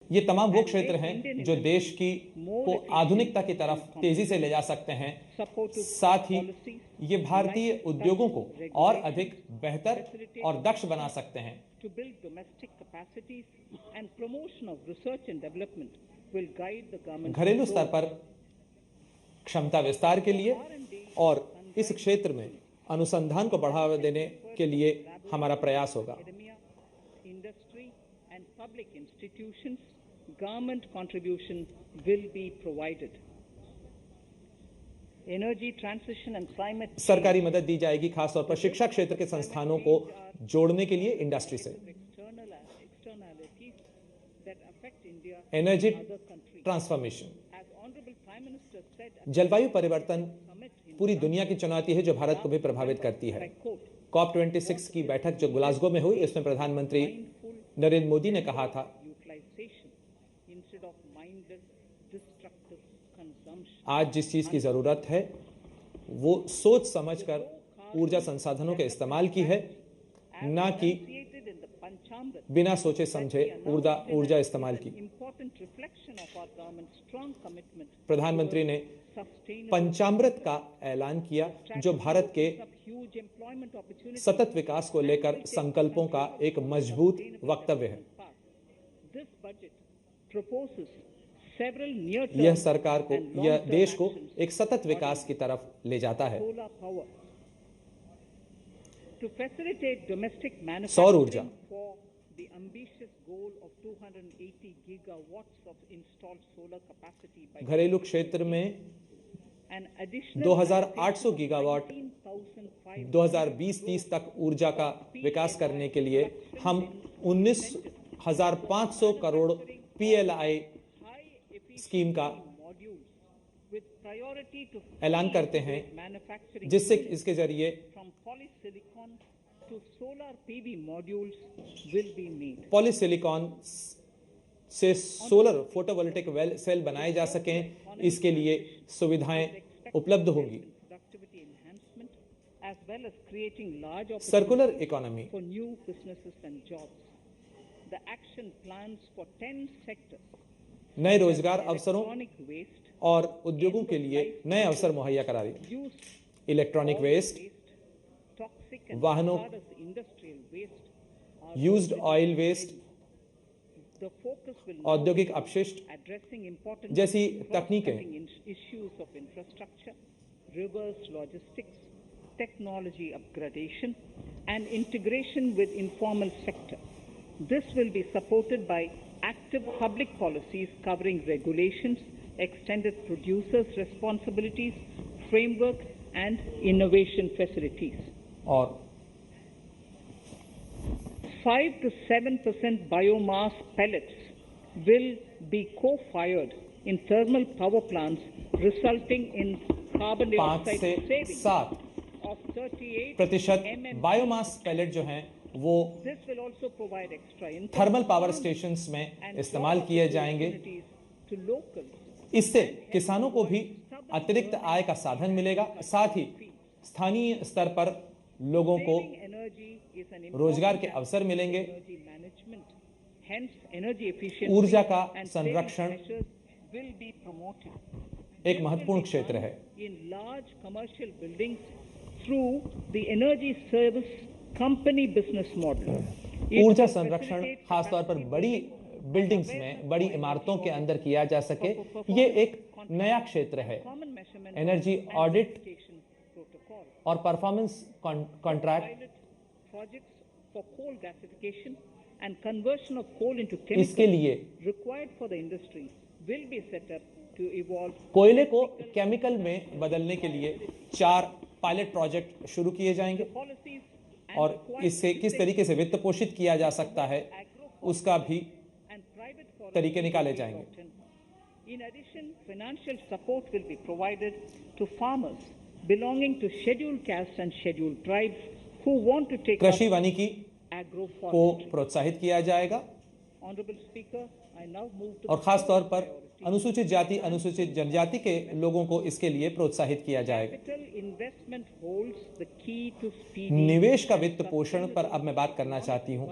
ये तमाम वो क्षेत्र हैं जो देश को आधुनिकता की तरफ तेजी से ले जा सकते हैं। साथ ही ये भारतीय उद्योगों को और अधिक बेहतर और दक्ष बना सकते हैं। घरेलू स्तर पर क्षमता विस्तार के लिए और इस क्षेत्र में अनुसंधान को बढ़ावा देने के लिए हमारा प्रयास होगा। Government contribution will be provided. Energy transition and climate change. सरकारी मदद दी जाएगी, खासतौर पर शिक्षा क्षेत्र के संस्थानों को जोड़ने के लिए इंडस्ट्री से। एनर्जी ट्रांसफॉर्मेशन, जलवायु परिवर्तन पूरी दुनिया की चुनौती है जो भारत को भी प्रभावित करती है। COP26 की बैठक जो ग्लासगो में हुई, इसमें प्रधानमंत्री नरेंद्र मोदी ने कहा था आज जिस चीज की जरूरत है वो सोच समझकर ऊर्जा संसाधनों के इस्तेमाल की है, ना कि बिना सोचे समझे ऊर्जा इस्तेमाल की। प्रधानमंत्री ने पंचामृत का ऐलान किया जो भारत के सतत विकास को लेकर संकल्पों का एक मजबूत वक्तव्य है। यह सरकार को, यह देश को एक सतत विकास की तरफ ले जाता है। सौर ऊर्जा, घरेलू क्षेत्र में 2800 गीगावाट 2020-30 तक ऊर्जा का विकास करने के लिए हम 19,500 करोड़ PLI स्कीम का ऐलान करते हैं, जिससे इसके जरिए पॉलीसिलिकॉन से सोलर फोटोवोल्टिक सेल बनाए जा सकें। इसके लिए सुविधाएं उपलब्ध होंगी। सर्कुलर इकोनॉमी, नए रोजगार अवसरों और उद्योगों के लिए नए अवसर मुहैया करा रही। इलेक्ट्रॉनिक वेस्ट, वाहनों, यूज्ड ऑयल वेस्ट, औद्योगिक अपशिष्ट जैसी तकनीकें technology upgradation and integration with informal sector. This will be supported by active public policies covering regulations, extended producers' responsibilities, framework and innovation facilities. और 5 to 7% biomass pellets will be co-fired in thermal power plants, resulting in carbon dioxide savings of 38% biomass pellet जो हैं वो thermal power stations में इस्तेमाल किए जाएंगे। इससे किसानों को भी अतिरिक्त आय का साधन मिलेगा, साथ ही स्थानीय स्तर पर लोगों को रोजगार के अवसर मिलेंगे। ऊर्जा का संरक्षण एक महत्वपूर्ण क्षेत्र है। ऊर्जा संरक्षण खासतौर पर बड़ी बिल्डिंग्स में, बड़ी इमारतों के अंदर किया जा सके, ये एक नया क्षेत्र है। एनर्जी ऑडिट और परफॉर्मेंस कॉन्ट्रैक्ट, इसके लिए कोयले को केमिकल में बदलने के लिए 4 पायलट प्रोजेक्ट शुरू किए जाएंगे और इससे किस तरीके से वित्त पोषित किया जा सकता है उसका भी तरीके निकाले जाएंगे। In addition, financial support will be provided to farmers belonging to scheduled castes and scheduled tribes who want to take कृषि वानिकी को प्रोत्साहित किया जाएगा और खास तौर पर अनुसूचित जाति, अनुसूचित जनजाति के लोगों को इसके लिए प्रोत्साहित किया जाएगा। निवेश का वित्त पोषण पर अब मैं बात करना चाहती हूं।